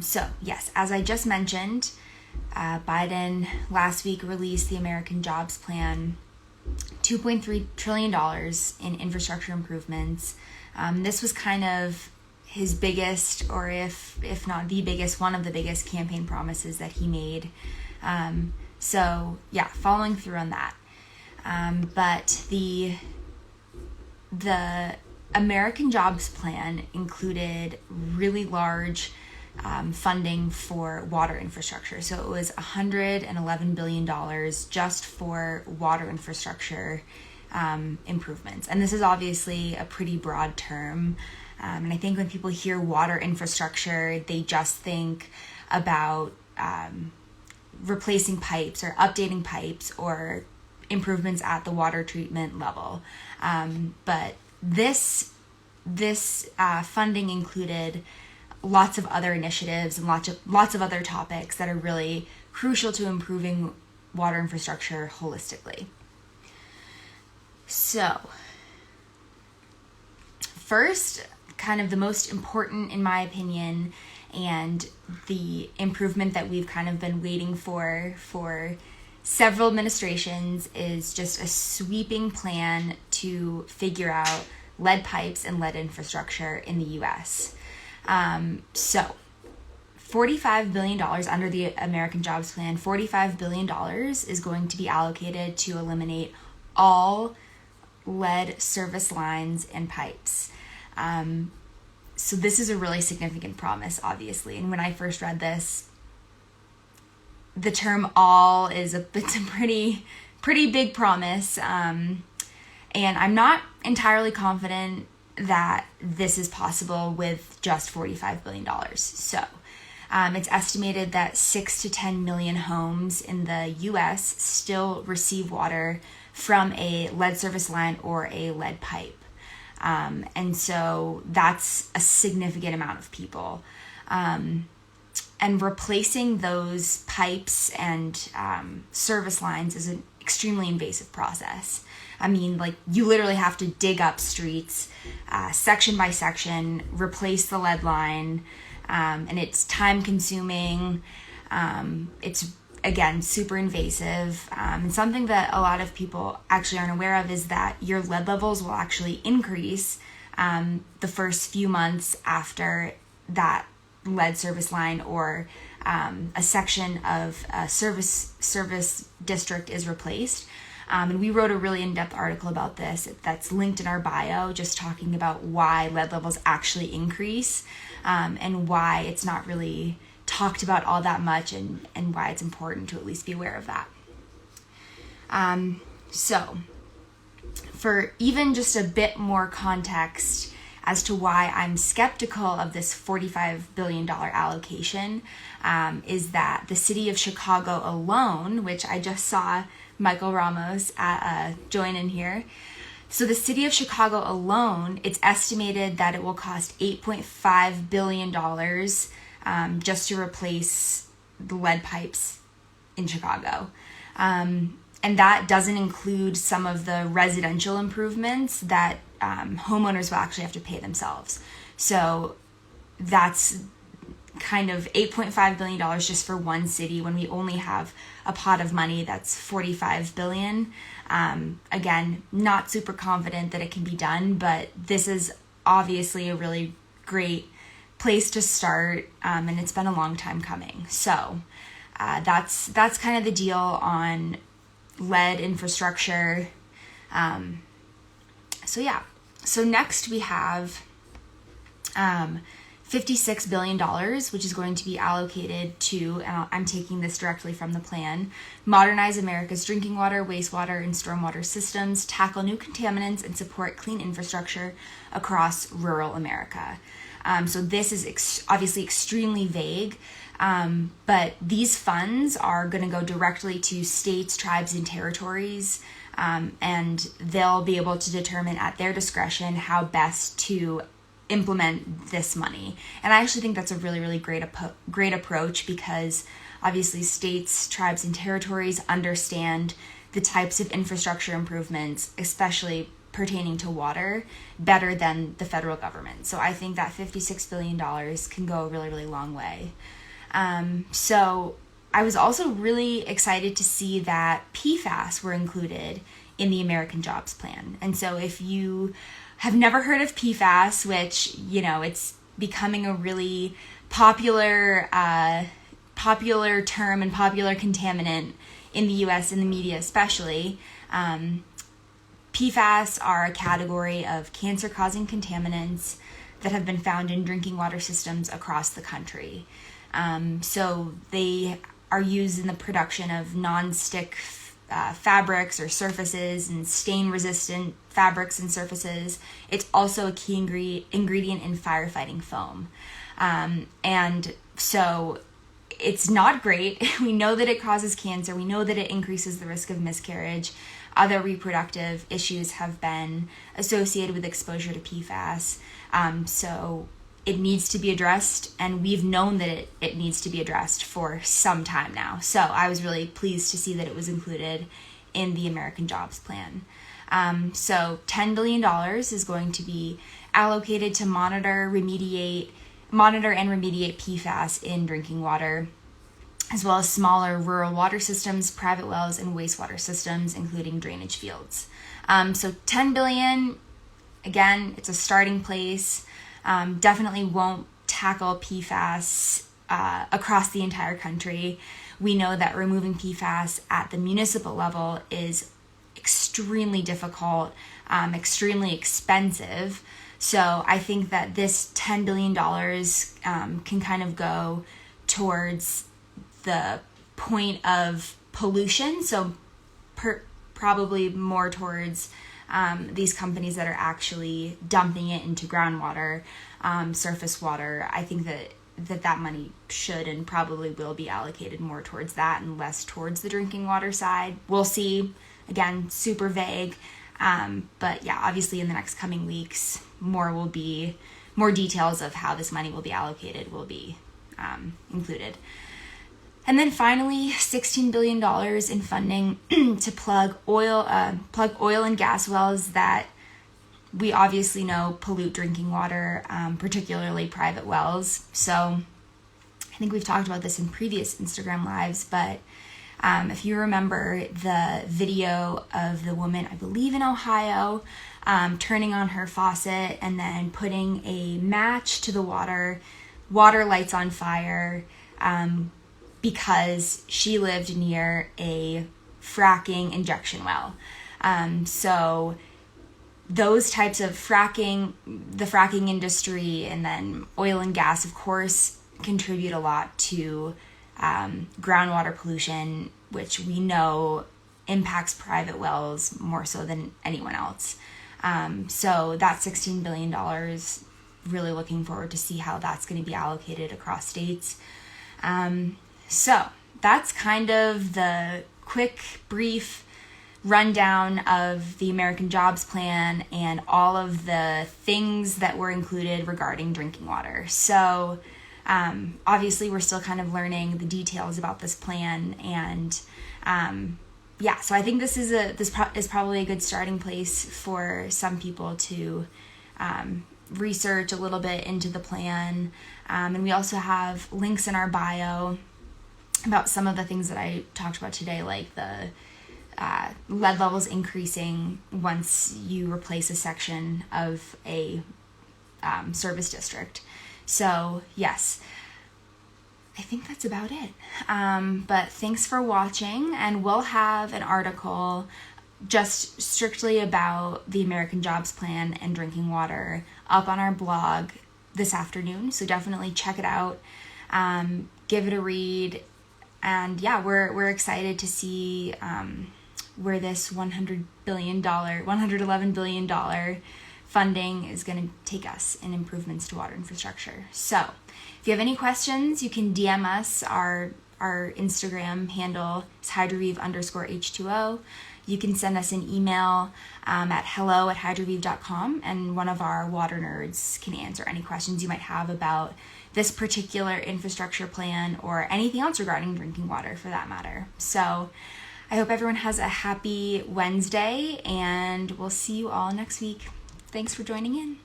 So yes, as I just mentioned, Biden last week released the American Jobs Plan, $2.3 trillion in infrastructure improvements. This was kind of his biggest, or if not the biggest, one of the biggest campaign promises that he made. So yeah, following through on that. But the American Jobs Plan included really large funding for water infrastructure. So it was $111 billion just for water infrastructure improvements. And this is obviously a pretty broad term. And I think when people hear water infrastructure, they just think about replacing pipes or updating pipes or improvements at the water treatment level. But this funding included lots of other initiatives and lots of other topics that are really crucial to improving water infrastructure holistically. So, first, kind of the most important, in my opinion, and the improvement that we've kind of been waiting for several administrations, is just a sweeping plan to figure out lead pipes and lead infrastructure in the U.S. So $45 billion under the American Jobs Plan, $45 billion is going to be allocated to eliminate all lead service lines and pipes. So this is a really significant promise, obviously. And when I first read this, the term "all" it's a pretty big promise. And I'm not entirely confident that this is possible with just $45 billion. So it's estimated that 6 to 10 million homes in the U.S. still receive water from a lead service line or a lead pipe. And so that's a significant amount of people. And replacing those pipes and service lines is an extremely invasive process. I mean, like, you literally have to dig up streets, section by section, replace the lead line, and it's time consuming. It's, again, super invasive. And something that a lot of people actually aren't aware of is that your lead levels will actually increase the first few months after that lead service line or a section of a service district is replaced. And we wrote a really in-depth article about this that's linked in our bio, just talking about why lead levels actually increase and why it's not really talked about all that much, and why it's important to at least be aware of that. So for even just a bit more context as to why I'm skeptical of this $45 billion allocation, is that the city of Chicago alone, which I just saw Michael Ramos join in here. So the city of Chicago alone, it's estimated that it will cost $8.5 billion just to replace the lead pipes in Chicago. And that doesn't include some of the residential improvements that homeowners will actually have to pay themselves. So that's kind of $8.5 billion just for one city when we only have a pot of money that's $45 billion. Again, not super confident that it can be done, but this is obviously a really great place to start, and it's been a long time coming. So that's kind of the deal on lead infrastructure. So next we have $56 billion, which is going to be allocated to, and I'm taking this directly from the plan, modernize America's drinking water, wastewater, and stormwater systems, tackle new contaminants, and support clean infrastructure across rural America. So this is obviously extremely vague, but these funds are going to go directly to states, tribes, and territories, and they'll be able to determine at their discretion how best to implement this money. And I actually think that's a really, really great approach, because obviously states, tribes, and territories understand the types of infrastructure improvements, especially pertaining to water better than the federal government. So I think that $56 billion can go a really, really long way. So I was also really excited to see that PFAS were included in the American Jobs Plan. And so if you have never heard of PFAS, which, it's becoming a really popular term and popular contaminant in the US, in the media especially, PFAS are a category of cancer-causing contaminants that have been found in drinking water systems across the country. So they are used in the production of non-stick fabrics or surfaces and stain-resistant fabrics and surfaces. It's also a key ingredient in firefighting foam. And so it's not great. We know that it causes cancer. We know that it increases the risk of miscarriage. Other reproductive issues have been associated with exposure to PFAS. So it needs to be addressed, and we've known that it needs to be addressed for some time now. So I was really pleased to see that it was included in the American Jobs Plan. So $10 billion is going to be allocated to monitor and remediate PFAS in drinking water, as well as smaller rural water systems, private wells, and wastewater systems, including drainage fields. So $10 billion, again, it's a starting place. Definitely won't tackle PFAS across the entire country. We know that removing PFAS at the municipal level is extremely difficult, extremely expensive. So I think that this $10 billion can kind of go towards the point of pollution. So probably more towards these companies that are actually dumping it into groundwater, surface water. I think that money should and probably will be allocated more towards that and less towards the drinking water side. We'll see. Again, super vague. But yeah, obviously in the next coming weeks, more details of how this money will be allocated will be included. And then finally, $16 billion in funding to plug oil and gas wells that we obviously know pollute drinking water, particularly private wells. So I think we've talked about this in previous Instagram lives, but if you remember the video of the woman, I believe in Ohio, turning on her faucet and then putting a match to the water lights on fire, because she lived near a fracking injection well. So those types of the fracking industry, and then oil and gas, of course, contribute a lot to groundwater pollution, which we know impacts private wells more so than anyone else. So that $16 billion, really looking forward to see how that's going to be allocated across states. So that's kind of the quick, brief rundown of the American Jobs Plan and all of the things that were included regarding drinking water. So obviously we're still kind of learning the details about this plan, and so I think this is probably a good starting place for some people to research a little bit into the plan. And we also have links in our bio about some of the things that I talked about today, like the lead levels increasing once you replace a section of a service district. So yes, I think that's about it. But thanks for watching, and we'll have an article just strictly about the American Jobs Plan and drinking water up on our blog this afternoon. So definitely check it out, give it a read. And yeah, we're excited to see where this $111 billion funding is going to take us in improvements to water infrastructure. So if you have any questions, you can DM us. Our Instagram handle is Hydroviv_H2O. You can send us an email at hello@hydroviv.com, and one of our water nerds can answer any questions you might have about this particular infrastructure plan or anything else regarding drinking water for that matter. So I hope everyone has a happy Wednesday, and we'll see you all next week. Thanks for joining in.